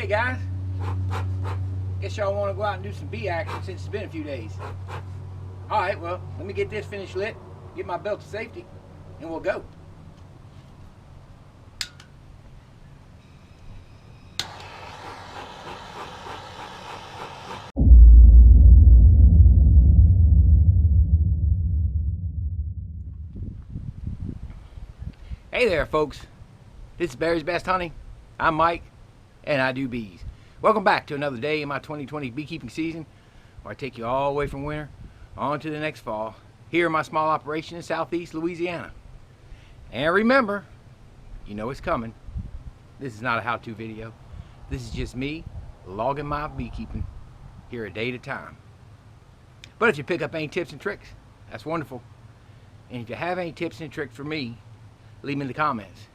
guys, guess y'all want to go out and do some bee action since it's been a few days. Alright, well, let me get this finished lit, get my belt of safety, and we'll go. Hey there, folks. This is Barry's Best Honey. I'm Mike, and I do bees. Welcome back to another day in my 2020 beekeeping season, where I take you all the way from winter on to the next fall, here in my small operation in southeast Louisiana. And remember, you know it's coming. This is not a how-to video. This is just me logging my beekeeping here a day at a time. But if you pick up any tips and tricks, that's wonderful. And if you have any tips and tricks for me, leave them in the comments.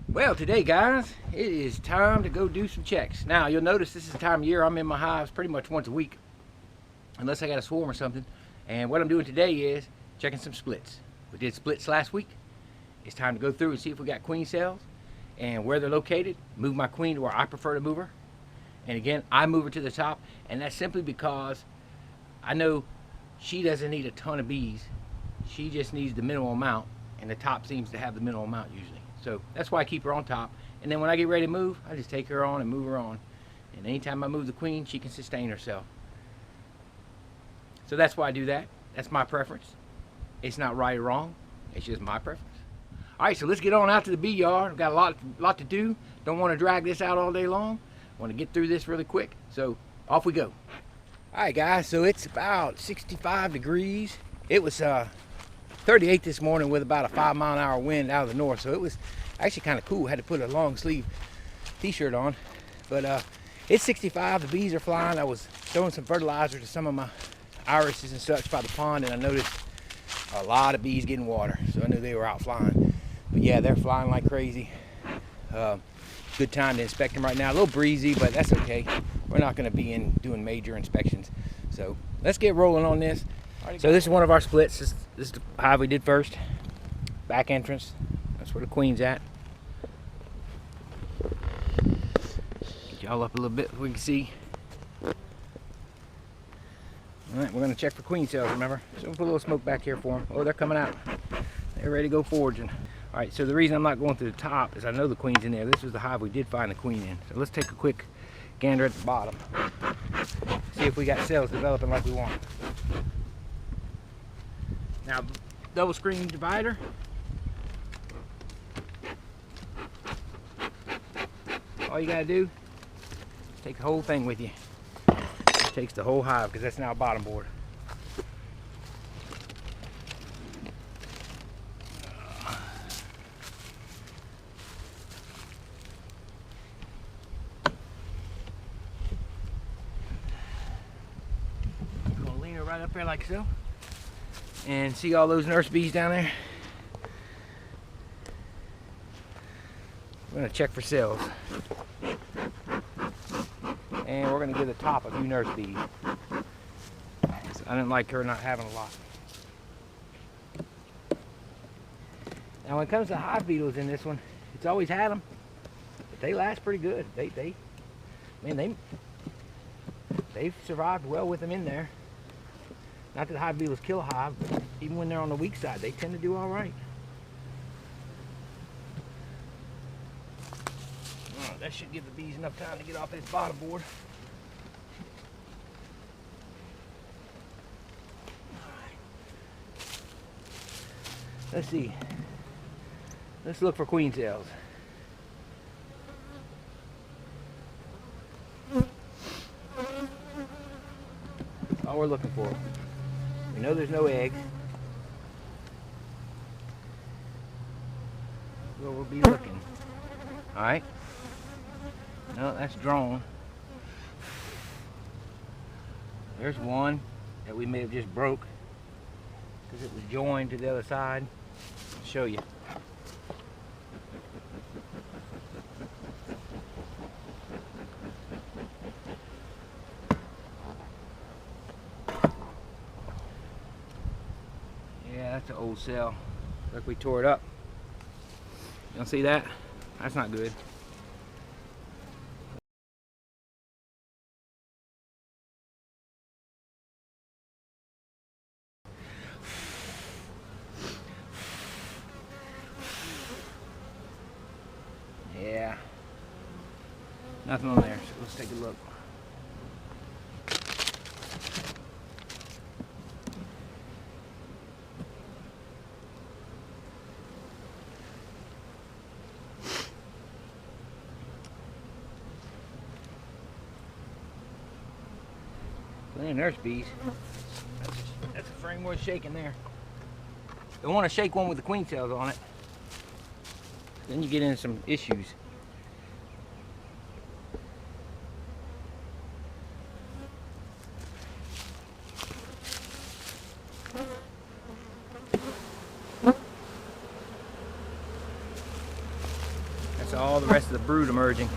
Well, today, guys, it is time to go do some checks. Now, you'll notice this is the time of year I'm in my hives pretty much once a week, unless I got a swarm or something. And what I'm doing today is checking some splits. We did splits last week. It's time to go through and see if we got queen cells and where they're located. Move my queen to where I prefer to move her. And again, I move her to the top, and that's simply because I know she doesn't need a ton of bees. She just needs the minimal amount, and the top seems to have the minimal amount usually. So that's why I keep her on top. And then when I get ready to move, I just take her on and move her on. And anytime I move the queen, she can sustain herself. So that's why I do that. That's my preference. It's not right or wrong. It's just my preference. All right, so let's get on out to the bee yard. We've got a lot to do. Don't want to drag this out all day long. Want to get through this really quick. So off we go. All right, guys, so it's about 65 degrees. It was 38 this morning with about a 5-mile-an-hour wind out of the north, so it was actually kind of cool. Had to put a long sleeve t-shirt on, but it's 65. The bees are flying. I was throwing some fertilizer to some of my irises and such by the pond, and I noticed a lot of bees getting water, so I knew they were out flying. But yeah, they're flying like crazy. Good time to inspect them right now. A little breezy, but that's okay. We're not going to be doing major inspections, so let's get rolling on this. So this is one of our splits. This is the hive we did first. Back entrance. That's where the queen's at. Get y'all up a little bit so we can see. Alright, we're going to check for queen cells, remember? So we'll put a little smoke back here for them. Oh, they're coming out. They're ready to go foraging. Alright, so the reason I'm not going through the top is I know the queen's in there. This was the hive we did find the queen in. So let's take a quick gander at the bottom. See if we got cells developing like we want. Now, double screen divider. All you gotta do is take the whole thing with you. It takes the whole hive because that's now a bottom board. I'm gonna lean her right up there like so. And see all those nurse bees down there? We're going to check for cells. And we're going to give the top a few nurse bees. So I didn't like her not having a lot. Now when it comes to hive beetles in this one, it's always had them. But they last pretty good. They've survived well with them in there. Not that hive beetles kill a hive, but even when they're on the weak side, they tend to do all right. Oh, that should give the bees enough time to get off this bottom board. Let's see. Let's look for queen cells. That's all we're looking for. We know there's no eggs. Where we'll be looking. Alright. No, that's drone. There's one that we may have just broke because it was joined to the other side. I'll show you. That's an old cell. Like we tore it up. You don't see that? That's not good. Nothing on there, so let's take a look. Plenty of nurse bees. That's a frame worth shaking there. Don't want to shake one with the queen cells on it. Then you get into some issues. That's all the rest of the brood emerging.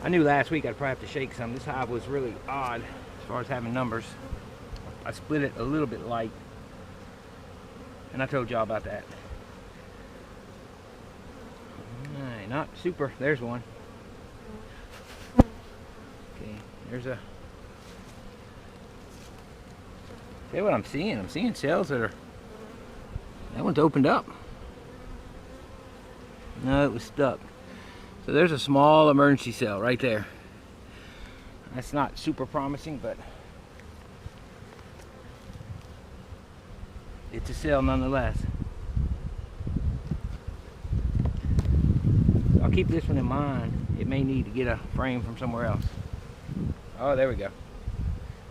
I knew last week I'd probably have to shake some. This hive was really odd as far as having numbers. I split it a little bit light, and I told y'all about that. Alright, not super. There's one. Okay, there's a... See what I'm seeing? I'm seeing cells that are... That one's opened up. No, it was stuck. So there's a small emergency cell right there. That's not super promising, but it's a cell nonetheless. So I'll keep this one in mind. It may need to get a frame from somewhere else. Oh, there we go.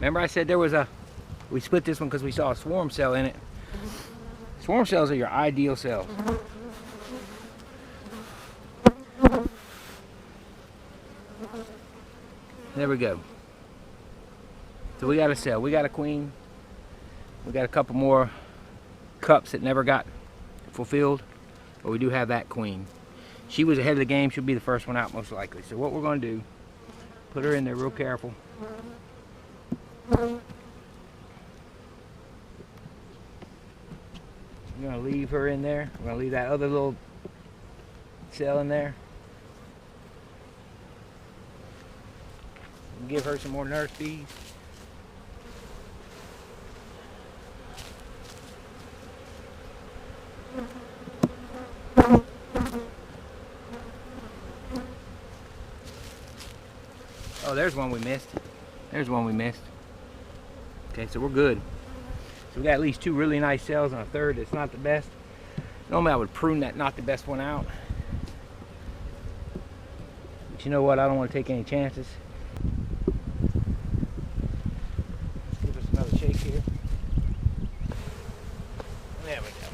Remember I said there was a... We split this one because we saw a swarm cell in it. Swarm cells are your ideal cells. There we go. So we got a cell. We got a queen. We got a couple more cups that never got fulfilled, but we do have that queen. She was ahead of the game. She'll be the first one out most likely. So what we're going to do, put her in there real careful. We're going to leave her in there. We're going to leave that other little cell in there. Give her some more nurse bees. Oh, there's one we missed. There's one we missed. Okay, so we're good. So we got at least two really nice cells and a third that's not the best. Normally I would prune that not the best one out. But you know what? I don't want to take any chances. Shake here. There we go.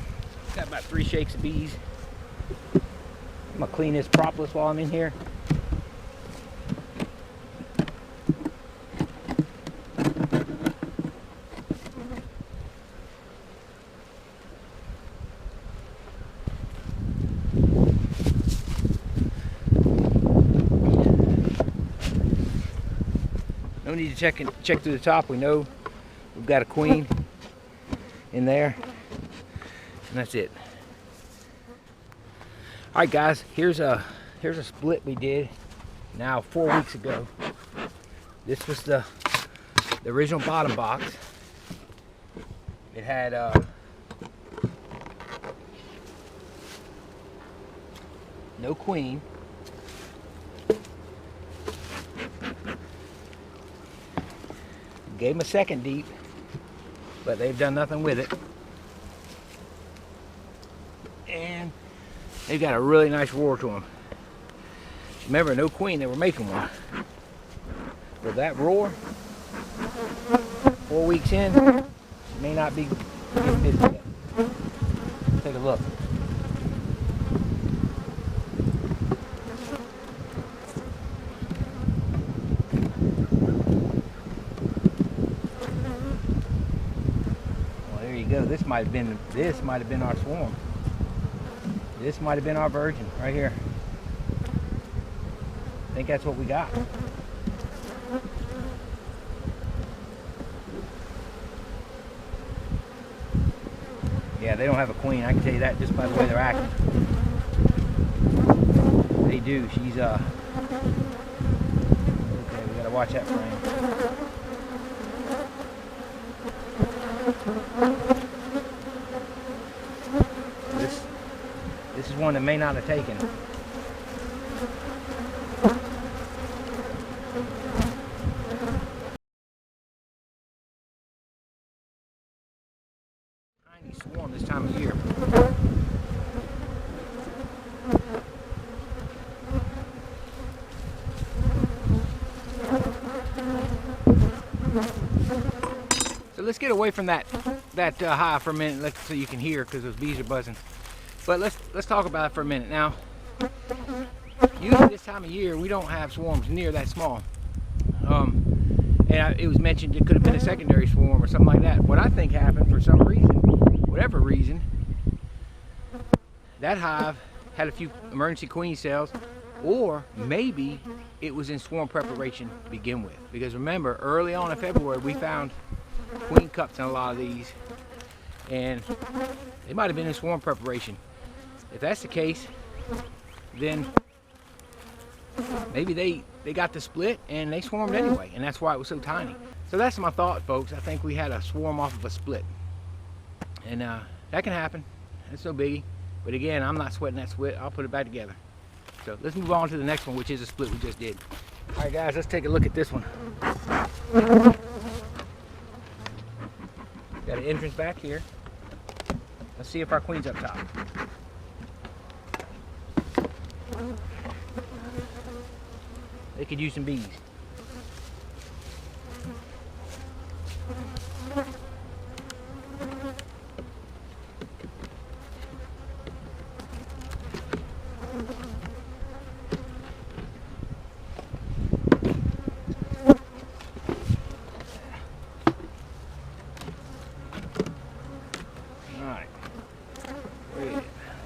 Got about 3 shakes of bees. I'm gonna clean this propolis while I'm in here. No need to check through the top. We know we've got a queen in there, and that's it. All right, guys. Here's a split we did now 4 weeks ago. This was the original bottom box. It had no queen. Gave them a second deep, but they've done nothing with it. And they've got a really nice roar to them. Remember, no queen, they were making one. But that roar, 4 weeks in, may not be getting busy yet. Take a look. Go. This might have been our swarm. This might have been our virgin right here. I think that's what we got. Yeah, they don't have a queen. I can tell you that just by the way they're acting. They do. She's okay, we gotta watch that frame. This is one that may not have taken. Tiny swarm this time of year. So let's get away from that hive for a minute, so you can hear, because those bees are buzzing. But let's talk about it for a minute. Now, usually this time of year we don't have swarms near that small. And it was mentioned it could have been a secondary swarm or something like that. What I think happened, for some reason, whatever reason, that hive had a few emergency queen cells, or maybe it was in swarm preparation to begin with. Because remember, early on in February we found queen cups in a lot of these, and they might have been in swarm preparation. If that's the case, then maybe they got the split and they swarmed anyway, and that's why it was so tiny. So that's my thought, folks. I think we had a swarm off of a split, and that can happen. It's no biggie. But again, I'm not sweating that split. I'll put it back together. So let's move on to the next one, which is a split we just did. All right, guys, let's take a look at this one. Got an entrance back here. Let's see if our queen's up top. They could use some bees.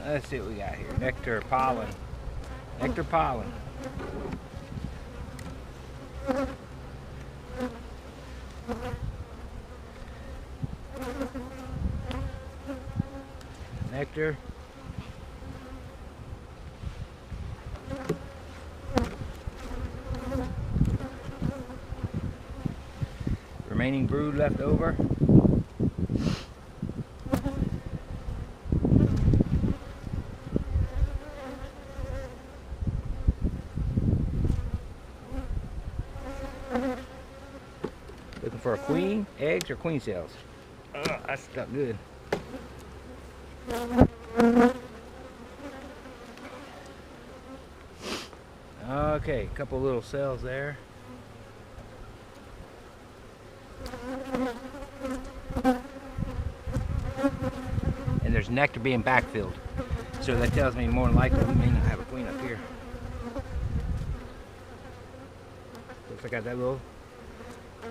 Let's see what we got here. Nectar, pollen. Nectar, pollen. Nectar. Remaining brood left over. Looking for a queen, eggs, or queen cells. That's stuck good. Okay, a couple little cells there. And there's nectar being backfilled. So that tells me more than likely we may not have a queen up here. Looks like I got that little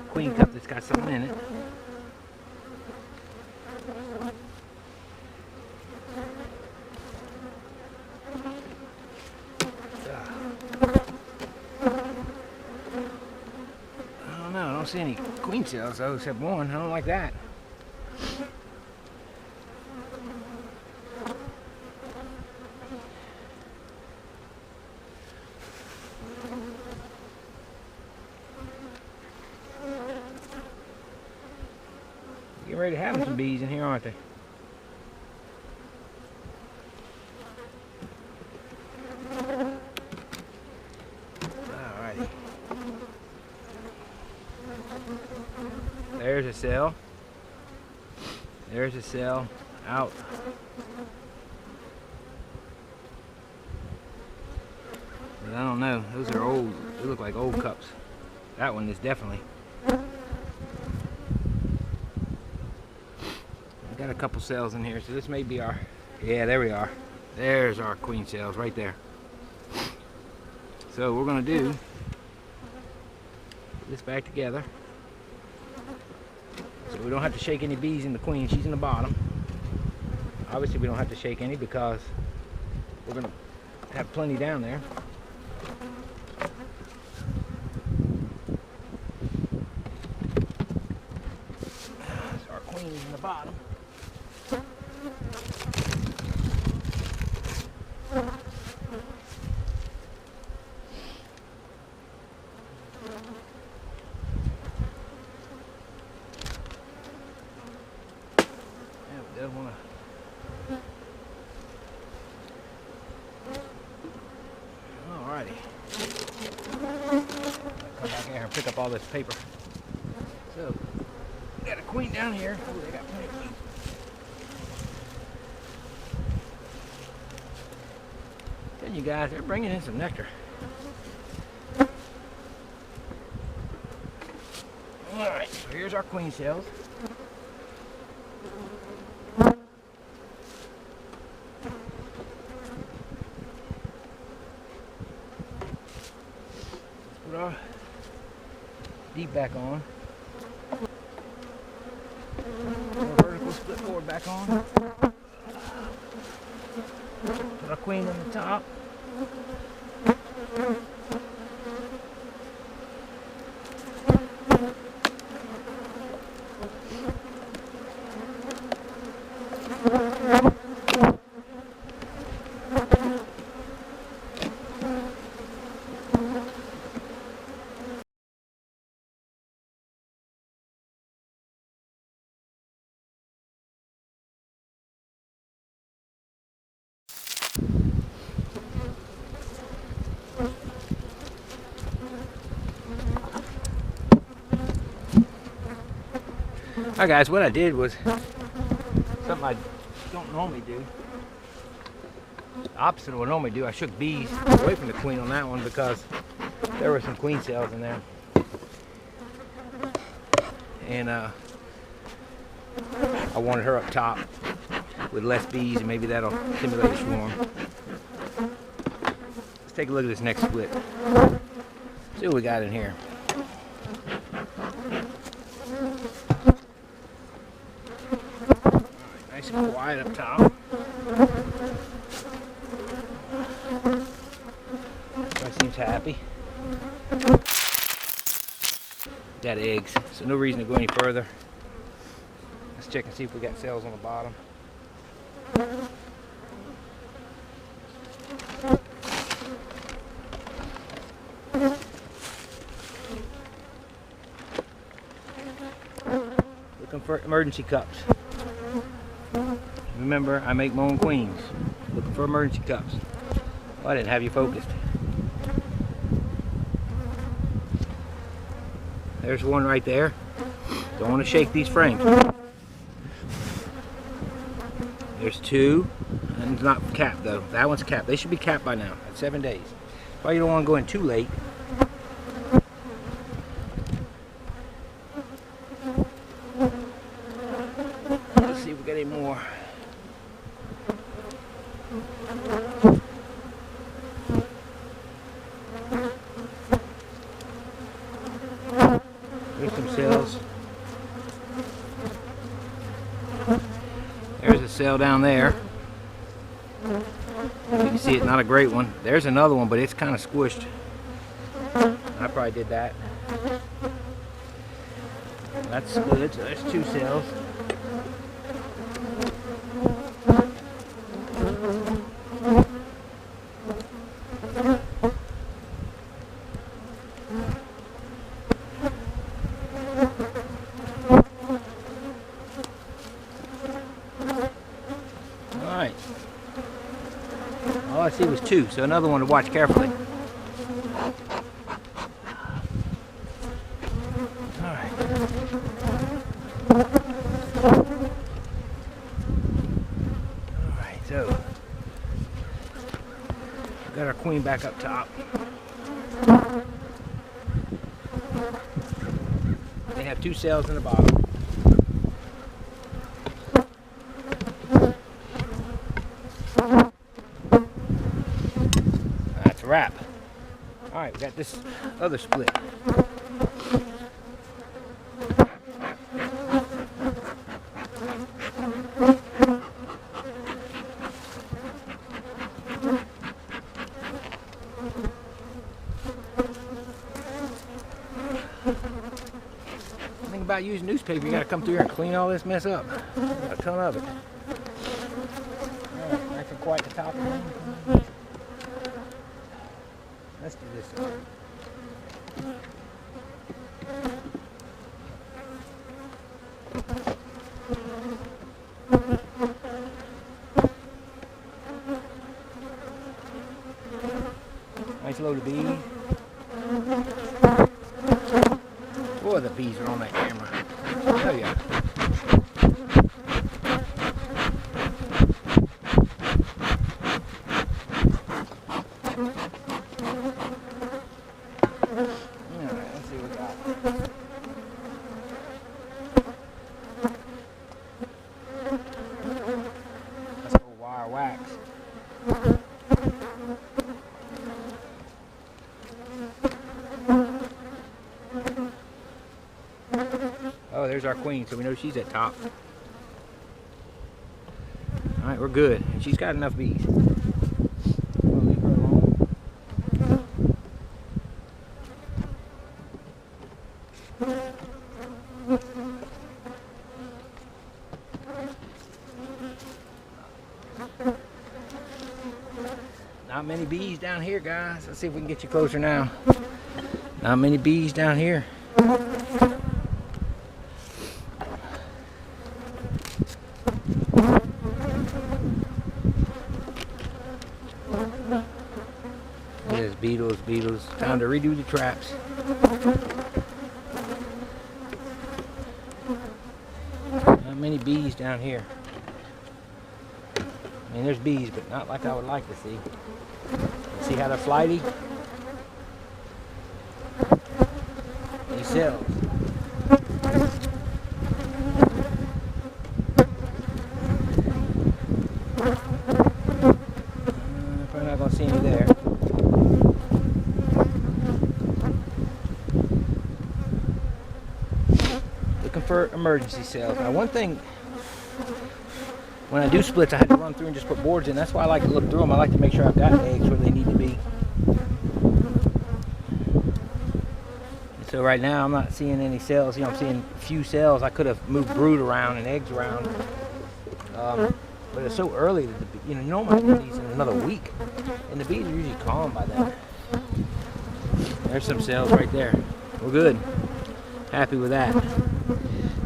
queen cup that's got something in it. I don't know, I don't see any queen cells though, except one. I don't like that. Getting ready to have some bees in here, aren't they? Alrighty. There's a cell. There's a cell out. But I don't know. Those are old. They look like old cups. That one is definitely. Got a couple cells in here, so this may be our, yeah, there we are. There's our queen cells right there. So we're gonna do, put this back together. So we don't have to shake any bees in the queen, she's in the bottom. Obviously we don't have to shake any because we're gonna have plenty down there. So our queen's in the bottom. pick up all this paper. So, we got a queen down here. Oh, they got plenty of queens. Then you guys, they're bringing in some nectar. Alright, so here's our queen cells. Put our deep back on. Put our vertical split board back on. Put our queen on the top. Alright guys, what I did was something I don't normally do. The opposite of what I normally do. I shook bees away from the queen on that one because there were some queen cells in there. And I wanted her up top with less bees, and maybe that'll stimulate a swarm. Let's take a look at this next split. See what we got in here. Nice and quiet up top. Everybody seems happy. Got eggs, so no reason to go any further. Let's check and see if we got cells on the bottom. Looking for emergency cups. Remember, I make my own queens. Looking for emergency cups. Well, I didn't have you focused. There's one right there. Don't want to shake these frames. There's two, and it's not capped though. That one's capped. They should be capped by now at 7 days. Probably don't want to go in too late. Let's see if we got any more. There's some cells. There's a cell down there. You can see it, not a great one. There's another one, but it's kind of squished. I probably did that. That's good. So there's two cells. Alright. All I see was two, so another one to watch carefully. Alright. Alright, so we got our queen back up top. They have two cells in the bottom. That's a wrap. Alright, we got this other split. Thing about using newspaper, you gotta come through here and clean all this mess up. Got a ton of it. Alright, nice and quiet at the top again. Let's do this one. Nice load of bees. Boy, the bees are on that camera. Oh yeah. Alright, let's see what we got. Let's go wire wax. Oh, there's our queen, so we know she's at top. Alright, we're good. And she's got enough bees. We'll leave her alone. Not many bees down here, guys. Let's see if we can get you closer now. Not many bees down here. There's beetles, beetles. Time to redo the traps. Not many bees down here. I mean, there's bees, but not like I would like to see. See how they're flighty? These cells. Probably not gonna see any there. Looking for emergency cells. Now, one thing, when I do splits, I had to run through and just put boards in. That's why I like to look through them. I like to make sure I've got eggs where they need to be. So right now, I'm not seeing any cells. You know, I'm seeing few cells. I could have moved brood around and eggs around. But it's so early that you normally do these in another week. And the bees are usually calm by then. There's some cells right there. We're good. Happy with that.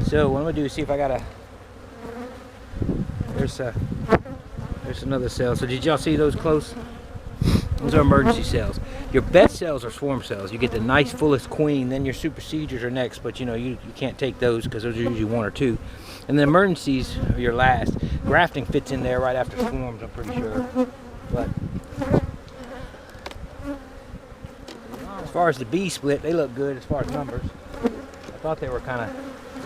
So what I'm going to do is see if I got a... There's another cell. So did y'all see those close? Those are emergency cells. Your best cells are swarm cells. You get the nice fullest queen, then your super siegers are next, but you can't take those because those are usually one or two. And the emergencies are your last. Grafting fits in there right after swarms, I'm pretty sure. But as far as the bee split, they look good as far as numbers. I thought they were kind of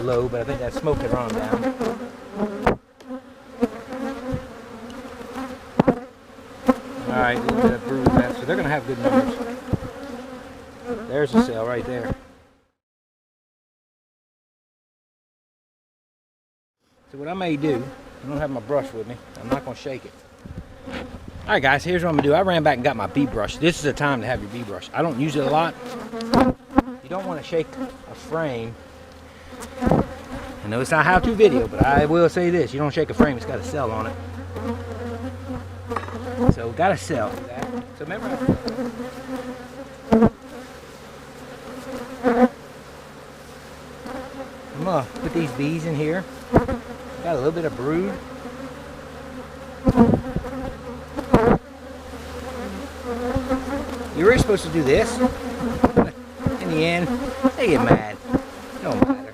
low, but I think that smoke had run them down. Alright, a little bit of brood left, so they're going to have good numbers. There's a cell right there. So what I may do, I don't have my brush with me. I'm not going to shake it. Alright guys, here's what I'm going to do. I ran back and got my bee brush. This is the time to have your bee brush. I don't use it a lot. You don't want to shake a frame. I know it's not a how-to video, but I will say this. You don't shake a frame, it's got a cell on it. So we got a cell for that. So remember, I'm gonna put these bees in here. Got a little bit of brood. You were supposed to do this, but in the end, they get mad. It don't matter.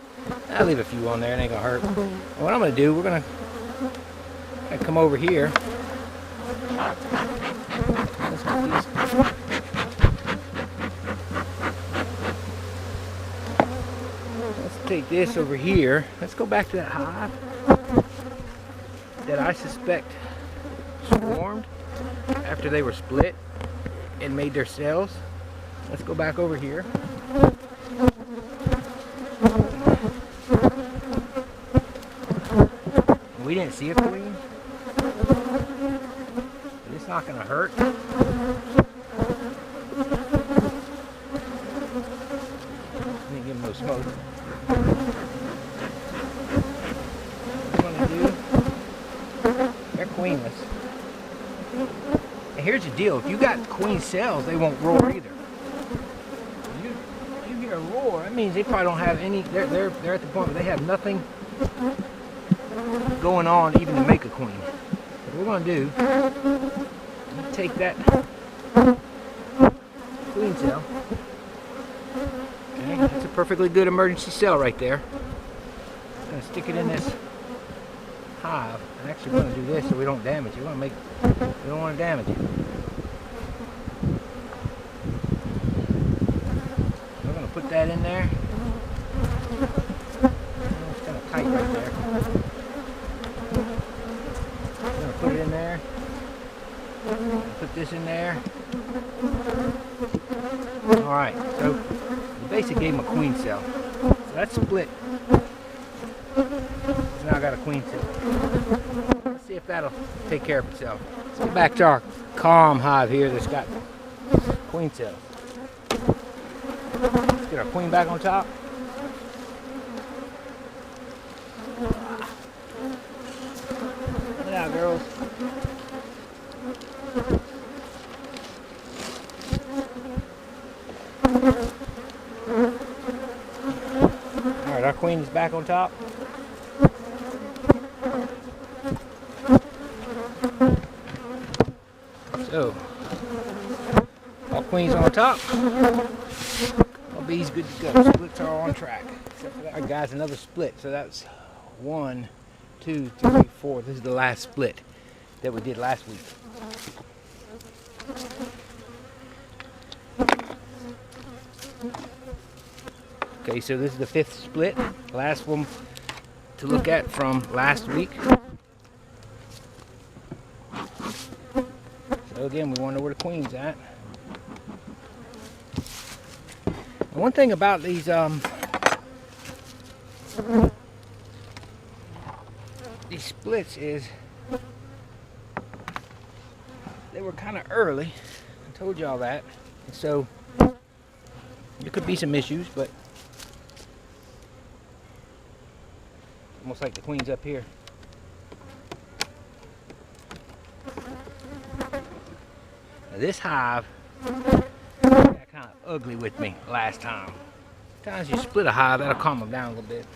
I'll leave a few on there. It ain't gonna hurt. And what I'm gonna do, we're gonna come over here. Let's take this over here. Let's go back to that hive that I suspect swarmed after they were split and made their cells. Let's go back over here. We didn't see a queen. It's not going to hurt. Let me give them no smoke. What I'm going to do, they're queenless. And here's the deal, if you got queen cells, they won't roar either. You hear a roar, that means they probably don't have any, they're at the point where they have nothing going on even to make a queen. What we're going to do, take that queen cell Okay, that's a perfectly good emergency cell right there. I'm gonna stick it in this hive. I'm actually gonna do this so we don't damage it. We don't want to damage it. We're gonna put that in there. It's kind of tight right there. I'm gonna put it in there. Put this in there. Alright, so the basic gave him a queen cell. So that's split. So now I got a queen cell. Let's see if that'll take care of itself. Let's get back to our calm hive here that's got queen cells. Let's get our queen back on top. Look out, girls. Alright, our queen is back on top. So, all queens on top. All bees good to go. Splits are on track. Except for that. Alright guys, another split. So that's 1, 2, 3, 4. This is the last split that we did last week. Okay, so this is the 5th split. Last one to look at from last week. So again, we want to know where the queen's at. And one thing about these splits is they were kind of early. I told y'all that. And so there could be some issues, but almost like the queen's up here. Now this hive got kind of ugly with me last time. Sometimes you split a hive, that'll calm them down a little bit.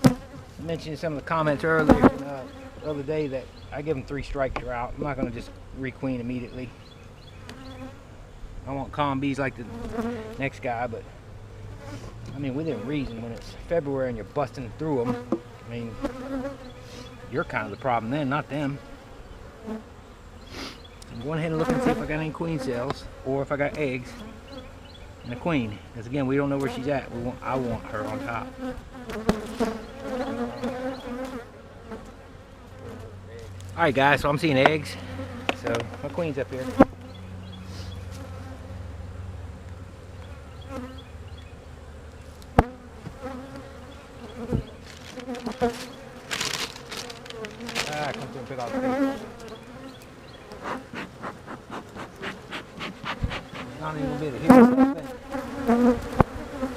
I mentioned in some of the comments earlier the other day that I give them 3 strikes, you're out. I'm not going to just requeen immediately. I want calm bees like the next guy, but I mean within reason. When it's February and you're busting through them, I mean you're kind of the problem then, not them. I'm going ahead and look and see if I got any queen cells or if I got eggs and a queen. Because again, we don't know where she's at. I want her on top. Alright guys, so I'm seeing eggs. So my queen's up here. Come through and pick out the eggs. Not even a bit of here.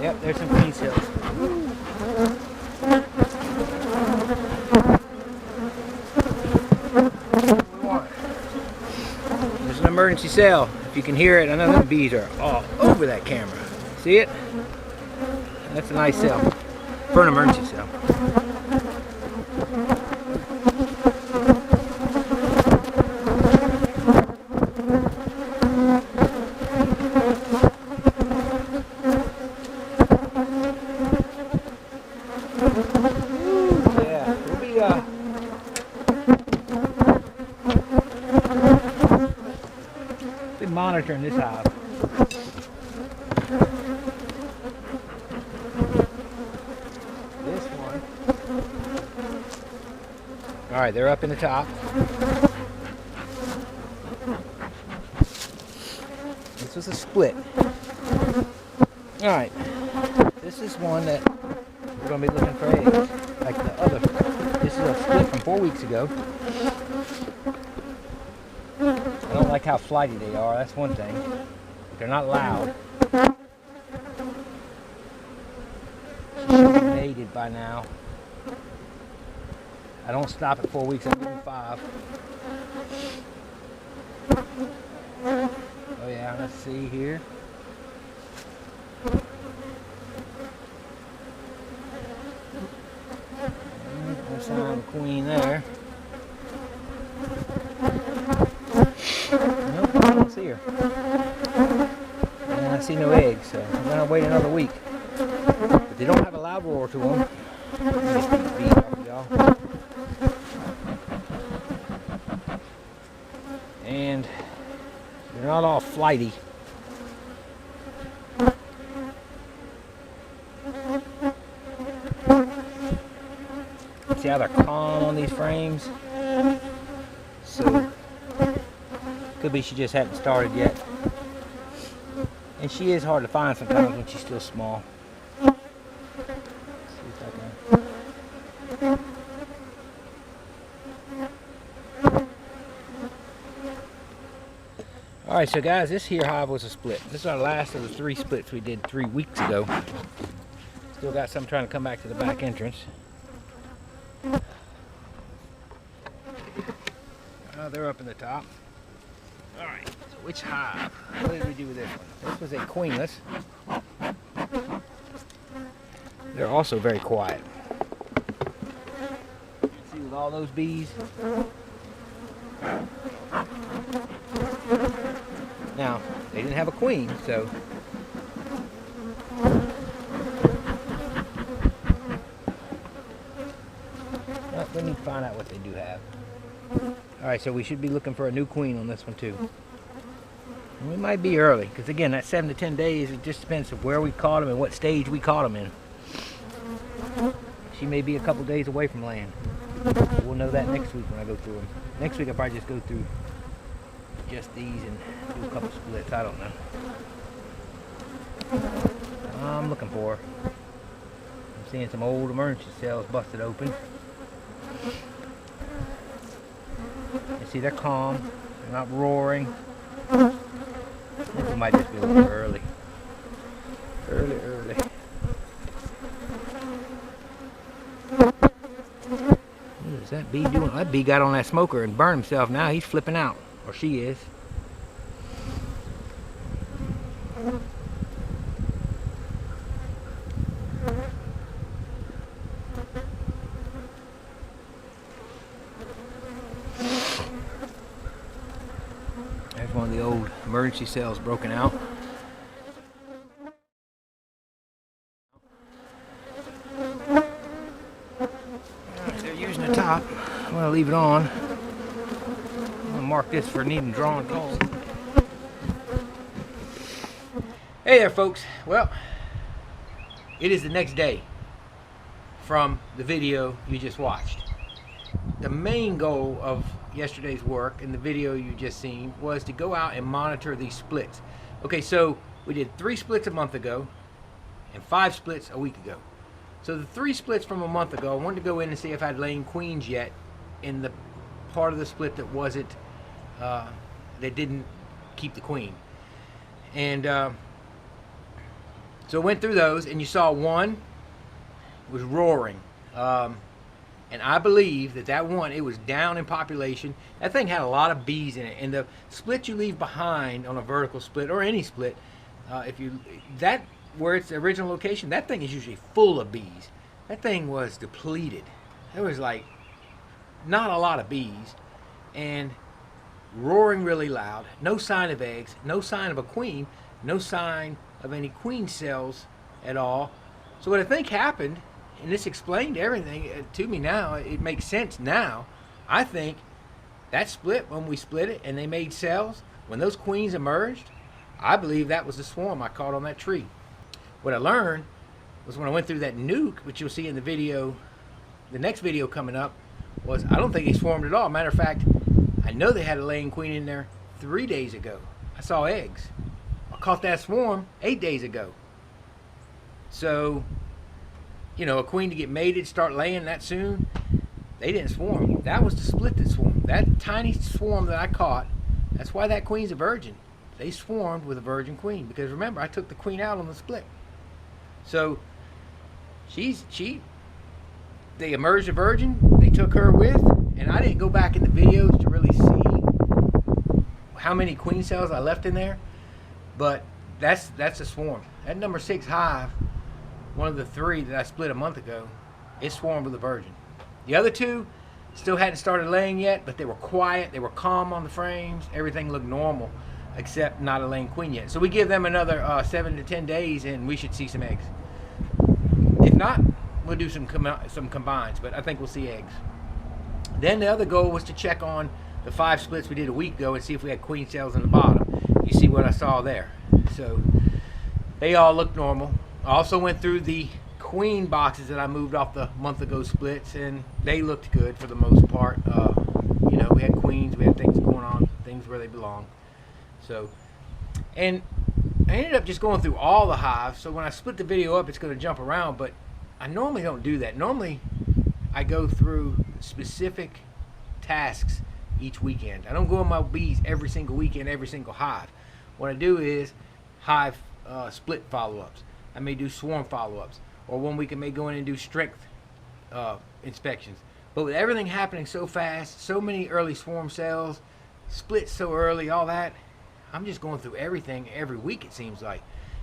Yep, there's some queen cells. There's an emergency cell. If you can hear it, I know the bees are all over that camera. See it? That's a nice cell for an emergency cell. Monitoring this hive. This one. Alright, they're up in the top. This was a split. Alright. This is one that we're going to be looking for eggs. Like the other. This is a split from 4 weeks ago. I don't like how flighty they are, that's one thing. They're not loud. She should be mated by now. I don't stop at 4 weeks, I give them 5. Oh yeah, let's see here. There's a queen there. Nope, I don't see her. I see no eggs, so I'm gonna wait another week. But they don't have a loud roar to them. Get these bees off, y'all. And they're not all flighty. See how they're calm on these frames? So, could be she just hadn't started yet. And she is hard to find sometimes when she's still small. Let's see if I can. Alright, so guys, this here hive was a split. This is our last of the 3 splits we did 3 weeks ago. Still got some trying to come back to the back entrance. They're up in the top. Alright, so which hive? What did we do with this one? This was a queenless. They're also very quiet. See, with all those bees. Now, they didn't have a queen, so well, we need to find out what they do have. Alright, so we should be looking for a new queen on this one too. And we might be early, because again, that 7 to 10 days, it just depends on where we caught them and what stage we caught them in. She may be a couple days away from laying. We'll know that next week when I go through them. Next week I'll probably just go through just these and do a couple splits. I don't know. I'm looking for her. I'm seeing some old emergency cells busted open. You see, they're calm. They're not roaring. This might just be a little early. Early. What is that bee doing? That bee got on that smoker and burned himself. Now he's flipping out. Or she is. There's one of the old emergency cells broken out. Alright, they're using the top. I'm going to leave it on. I'm going to mark this for needing drawn calls. Hey there, folks. Well, it is the next day from the video you just watched. The main goal of yesterday's work and the video you just seen was to go out and monitor these splits. Okay, so we did 3 splits a month ago and 5 splits a week ago. So the 3 splits from a month ago, I wanted to go in and see if I'd laying queens yet in the part of the split that wasn't, that didn't keep the queen. And so I went through those, and you saw one was roaring. And I believe that one, it was down in population. That thing had a lot of bees in it. And the split you leave behind on a vertical split, or any split, where it's the original location, that thing is usually full of bees. That thing was depleted. There was like not a lot of bees, and roaring really loud. No sign of eggs, no sign of a queen, no sign of any queen cells at all. So what I think happened, and this explained everything to me now, it makes sense now. I think that split, when we split it and they made cells, when those queens emerged, I believe that was the swarm I caught on that tree. What I learned was when I went through that nuke, which you'll see in the video, the next video coming up, was I don't think they swarmed at all. Matter of fact, I know they had a laying queen in there 3 days ago. I saw eggs. I caught that swarm 8 days ago. So, you know, a queen to get mated, start laying that soon, they didn't swarm. That was the split that swarmed. That tiny swarm that I caught, that's why that queen's a virgin. They swarmed with a virgin queen, because remember, I took the queen out on the split. So they emerged a virgin, they took her with, and I didn't go back in the videos to really see how many queen cells I left in there, but that's a swarm. That number 6 hive, one of the 3 that I split a month ago, it swarmed with a virgin. The other 2 still hadn't started laying yet, but they were quiet, they were calm on the frames, everything looked normal. except not a laying queen yet. So we give them another 7 to 10 days, and we should see some eggs. If not, we'll do some combines, but I think we'll see eggs. Then the other goal was to check on the 5 splits we did a week ago and see if we had queen cells in the bottom. You see what I saw there. So they all look normal. I also went through the queen boxes that I moved off the month ago splits, and they looked good for the most part. You know, we had queens, we had things going on, things where they belong. So, and I ended up just going through all the hives. So when I split the video up, it's going to jump around, but I normally don't do that. Normally I go through specific tasks each weekend. I don't go on my bees every single weekend, every single hive. What I do is hive split follow-ups. I may do swarm follow-ups, or one week I may go in and do strength inspections. But with everything happening so fast, so many early swarm cells, splits so early, all that, I'm just going through everything every week, it seems like.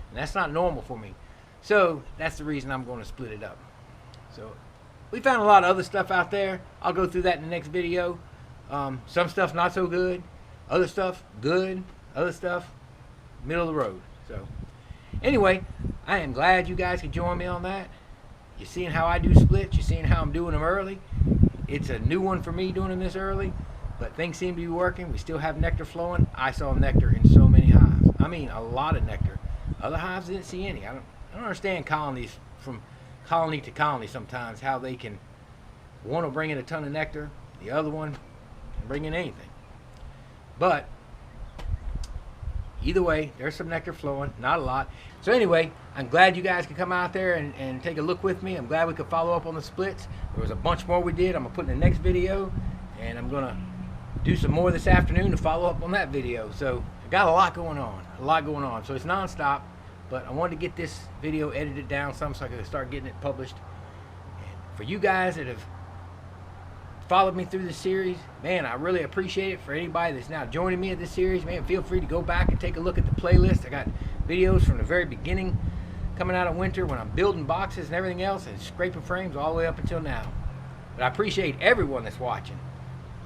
And that's not normal for me. So that's the reason I'm going to split it up. So we found a lot of other stuff out there. I'll go through that in the next video. Some stuff not so good, other stuff good, other stuff middle of the road. So anyway, I am glad you guys could join me on that. You're seeing how I do splits. You're seeing how I'm doing them early. It's a new one for me doing them this early, but things seem to be working. We still have nectar flowing. I saw nectar in so many hives. I mean, a lot of nectar. Other hives didn't see any. I don't understand colonies from colony to colony sometimes, how they can, one will bring in a ton of nectar, the other one can bring in anything. But either way, there's some nectar flowing, not a lot. So anyway, I'm glad you guys could come out there and take a look with me. I'm glad we could follow up on the splits. There was a bunch more we did. I'm going to put in the next video, and I'm going to do some more this afternoon to follow up on that video. So I got a lot going on. So it's non-stop, but I wanted to get this video edited down some so I could start getting it published. And for you guys that have followed me through this series, man, I really appreciate it. For anybody that's now joining me at this series, man, feel free to go back and take a look at the playlist. I got videos from the very beginning, coming out of winter when I'm building boxes and everything else, and scraping frames all the way up until now. But I appreciate everyone that's watching,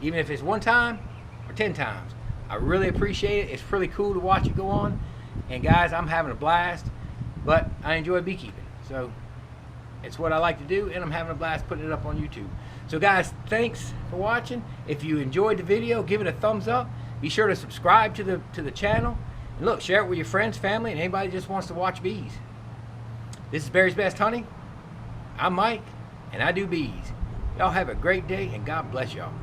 even if it's 1 time or 10 times. I really appreciate it. It's pretty cool to watch it go on. And guys, I'm having a blast, but I enjoy beekeeping. So it's what I like to do, and I'm having a blast putting it up on YouTube. So guys, thanks for watching. If you enjoyed the video, give it a thumbs up. Be sure to subscribe to the channel. And look, share it with your friends, family, and anybody that just wants to watch bees. This is Barry's Best Honey. I'm Mike, and I do bees. Y'all have a great day, and God bless y'all.